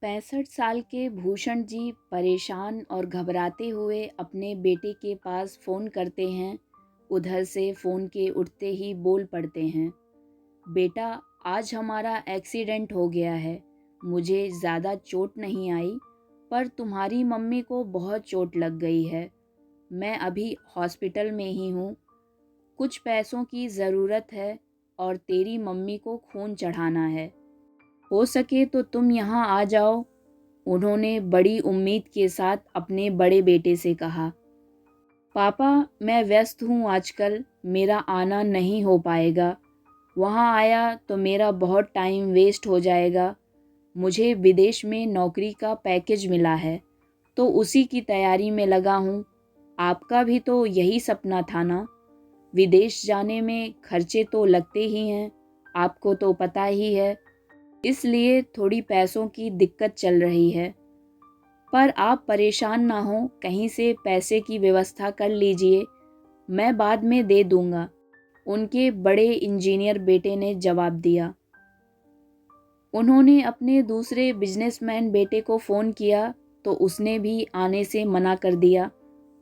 65 साल के भूषण जी परेशान और घबराते हुए अपने बेटे के पास फ़ोन करते हैं। उधर से फ़ोन के उठते ही बोल पड़ते हैं, बेटा आज हमारा एक्सीडेंट हो गया है। मुझे ज़्यादा चोट नहीं आई, पर तुम्हारी मम्मी को बहुत चोट लग गई है। मैं अभी हॉस्पिटल में ही हूँ। कुछ पैसों की ज़रूरत है और तेरी मम्मी को खून चढ़ाना है। हो सके तो तुम यहाँ आ जाओ। उन्होंने बड़ी उम्मीद के साथ अपने बड़े बेटे से कहा। पापा, मैं व्यस्त हूँ आजकल, मेरा आना नहीं हो पाएगा। वहाँ आया तो मेरा बहुत टाइम वेस्ट हो जाएगा। मुझे विदेश में नौकरी का पैकेज मिला है, तो उसी की तैयारी में लगा हूँ। आपका भी तो यही सपना था ना? विदेश जाने में खर्चे तो लगते ही हैं, आपको तो पता ही है। इसलिए थोड़ी पैसों की दिक्कत चल रही है। पर आप परेशान ना हो, कहीं से पैसे की व्यवस्था कर लीजिए, मैं बाद में दे दूंगा। उनके बड़े इंजीनियर बेटे ने जवाब दिया। उन्होंने अपने दूसरे बिजनेसमैन बेटे को फ़ोन किया तो उसने भी आने से मना कर दिया।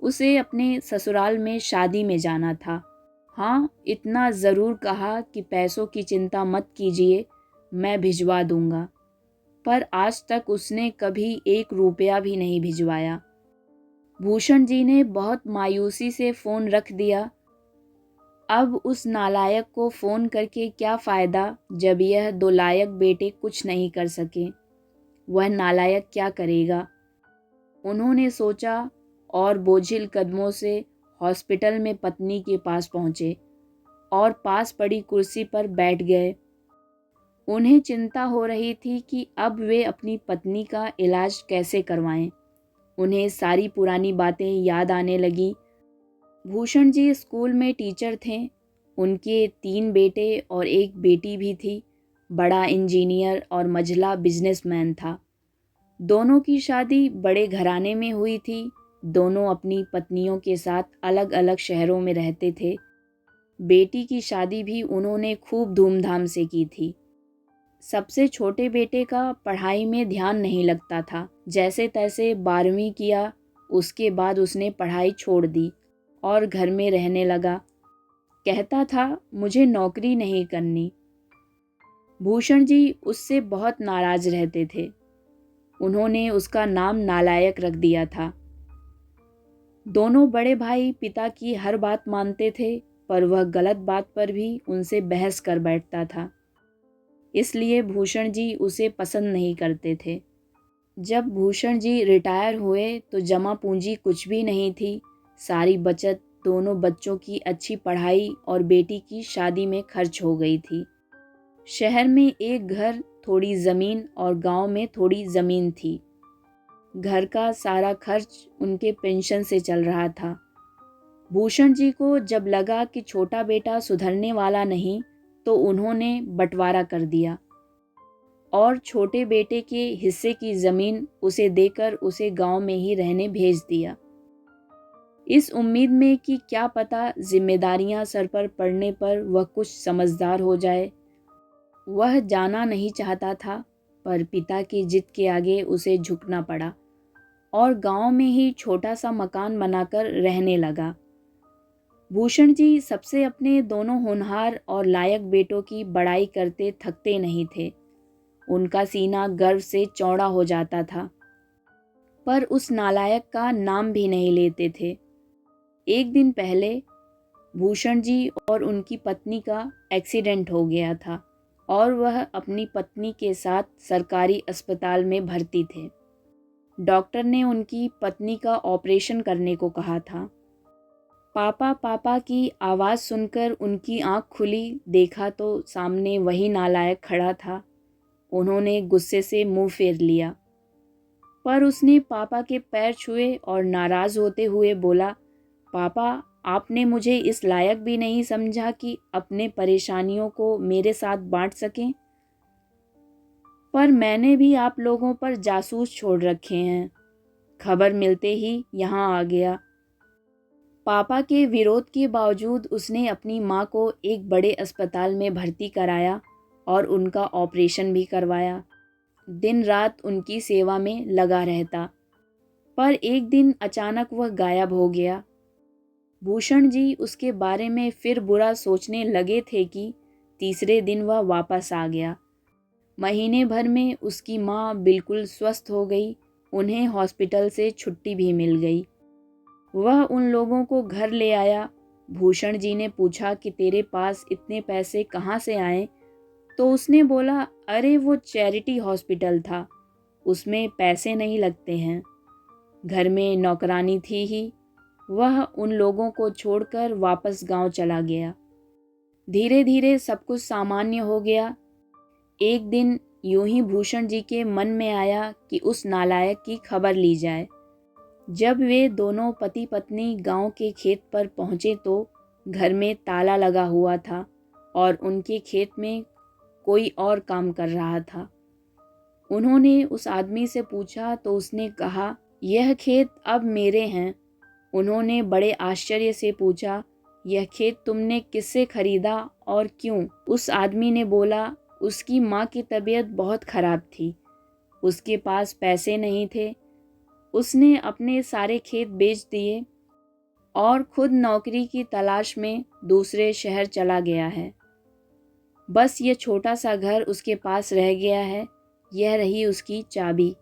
उसे अपने ससुराल में शादी में जाना था। हाँ, इतना ज़रूर कहा कि पैसों की चिंता मत कीजिए, मैं भिजवा दूंगा। पर आज तक उसने कभी 1 रुपया भी नहीं भिजवाया। भूषण जी ने बहुत मायूसी से फ़ोन रख दिया। अब उस नालायक को फ़ोन करके क्या फ़ायदा जब यह 2 लायक बेटे कुछ नहीं कर सके। वह नालायक क्या करेगा? उन्होंने सोचा और बोझिल कदमों से हॉस्पिटल में पत्नी के पास पहुँचे और पास पड़ी कुर्सी पर बैठ गए। उन्हें चिंता हो रही थी कि अब वे अपनी पत्नी का इलाज कैसे करवाएं। उन्हें सारी पुरानी बातें याद आने लगीं। भूषण जी स्कूल में टीचर थे। उनके 3 बेटे और 1 बेटी भी थी। बड़ा इंजीनियर और मझला बिजनेसमैन था। दोनों की शादी बड़े घराने में हुई थी। दोनों अपनी पत्नियों के साथ अलग अलग शहरों में रहते थे। बेटी की शादी भी उन्होंने खूब धूमधाम से की थी। सबसे छोटे बेटे का पढ़ाई में ध्यान नहीं लगता था। जैसे तैसे 12वीं किया, उसके बाद उसने पढ़ाई छोड़ दी और घर में रहने लगा। कहता था मुझे नौकरी नहीं करनी। भूषण जी उससे बहुत नाराज रहते थे। उन्होंने उसका नाम नालायक रख दिया था। दोनों बड़े भाई पिता की हर बात मानते थे, पर वह गलत बात पर भी उनसे बहस कर बैठता था। इसलिए भूषण जी उसे पसंद नहीं करते थे। जब भूषण जी रिटायर हुए तो जमा पूंजी कुछ भी नहीं थी। सारी बचत दोनों बच्चों की अच्छी पढ़ाई और बेटी की शादी में खर्च हो गई थी। शहर में एक घर, थोड़ी ज़मीन और गांव में थोड़ी ज़मीन थी। घर का सारा खर्च उनके पेंशन से चल रहा था। भूषण जी को जब लगा कि छोटा बेटा सुधरने वाला नहीं, तो उन्होंने बंटवारा कर दिया और छोटे बेटे के हिस्से की ज़मीन उसे देकर उसे गांव में ही रहने भेज दिया। इस उम्मीद में कि क्या पता जिम्मेदारियां सर पर पड़ने पर वह कुछ समझदार हो जाए। वह जाना नहीं चाहता था, पर पिता की जिद के आगे उसे झुकना पड़ा और गांव में ही छोटा सा मकान बनाकर रहने लगा। भूषण जी सबसे अपने दोनों होनहार और लायक बेटों की बड़ाई करते थकते नहीं थे। उनका सीना गर्व से चौड़ा हो जाता था, पर उस नालायक का नाम भी नहीं लेते थे। एक दिन पहले भूषण जी और उनकी पत्नी का एक्सीडेंट हो गया था और वह अपनी पत्नी के साथ सरकारी अस्पताल में भर्ती थे। डॉक्टर ने उनकी पत्नी का ऑपरेशन करने को कहा था। पापा पापा की आवाज़ सुनकर उनकी आंख खुली, देखा तो सामने वही नालायक खड़ा था। उन्होंने गुस्से से मुंह फेर लिया, पर उसने पापा के पैर छुए और नाराज़ होते हुए बोला, पापा आपने मुझे इस लायक भी नहीं समझा कि अपने परेशानियों को मेरे साथ बांट सकें। पर मैंने भी आप लोगों पर जासूस छोड़ रखे हैं। खबर मिलते ही यहाँ आ गया। पापा के विरोध के बावजूद उसने अपनी माँ को एक बड़े अस्पताल में भर्ती कराया और उनका ऑपरेशन भी करवाया। दिन रात उनकी सेवा में लगा रहता। पर एक दिन अचानक वह गायब हो गया। भूषण जी उसके बारे में फिर बुरा सोचने लगे थे कि तीसरे दिन वह वापस आ गया। महीने भर में उसकी माँ बिल्कुल स्वस्थ हो गई। उन्हें हॉस्पिटल से छुट्टी भी मिल गई। वह उन लोगों को घर ले आया। भूषण जी ने पूछा कि तेरे पास इतने पैसे कहाँ से आए? तो उसने बोला, अरे वो चैरिटी हॉस्पिटल था, उसमें पैसे नहीं लगते हैं। घर में नौकरानी थी ही। वह उन लोगों को छोड़कर वापस गांव चला गया। धीरे धीरे सब कुछ सामान्य हो गया। एक दिन यूं ही भूषण जी के मन में आया कि उस नालायक की खबर ली जाए। जब वे दोनों पति पत्नी गांव के खेत पर पहुंचे तो घर में ताला लगा हुआ था और उनके खेत में कोई और काम कर रहा था। उन्होंने उस आदमी से पूछा तो उसने कहा, यह खेत अब मेरे हैं। उन्होंने बड़े आश्चर्य से पूछा, यह खेत तुमने किससे खरीदा और क्यों? उस आदमी ने बोला, उसकी माँ की तबीयत बहुत खराब थी, उसके पास पैसे नहीं थे, उसने अपने सारे खेत बेच दिए और खुद नौकरी की तलाश में दूसरे शहर चला गया है। बस ये छोटा सा घर उसके पास रह गया है। यह रही उसकी चाबी।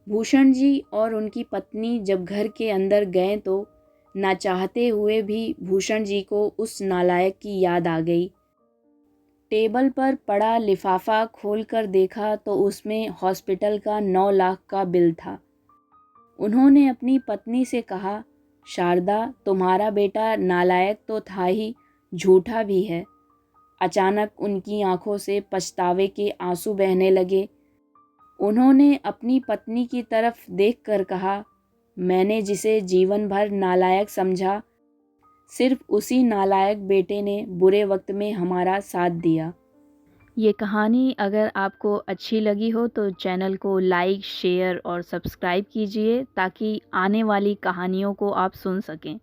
भूषण जी और उनकी पत्नी जब घर के अंदर गए तो ना चाहते हुए भी भूषण जी को उस नालायक की याद आ गई। टेबल पर पड़ा लिफाफा खोलकर देखा तो उसमें हॉस्पिटल का 9 लाख का बिल था। उन्होंने अपनी पत्नी से कहा, शारदा, तुम्हारा बेटा नालायक तो था ही, झूठा भी है। अचानक उनकी आंखों से पछतावे के आंसू बहने लगे। उन्होंने अपनी पत्नी की तरफ देखकर कहा, मैंने जिसे जीवन भर नालायक समझा, सिर्फ उसी नालायक बेटे ने बुरे वक्त में हमारा साथ दिया। ये कहानी अगर आपको अच्छी लगी हो तो चैनल को लाइक, शेयर और सब्सक्राइब कीजिए ताकि आने वाली कहानियों को आप सुन सकें।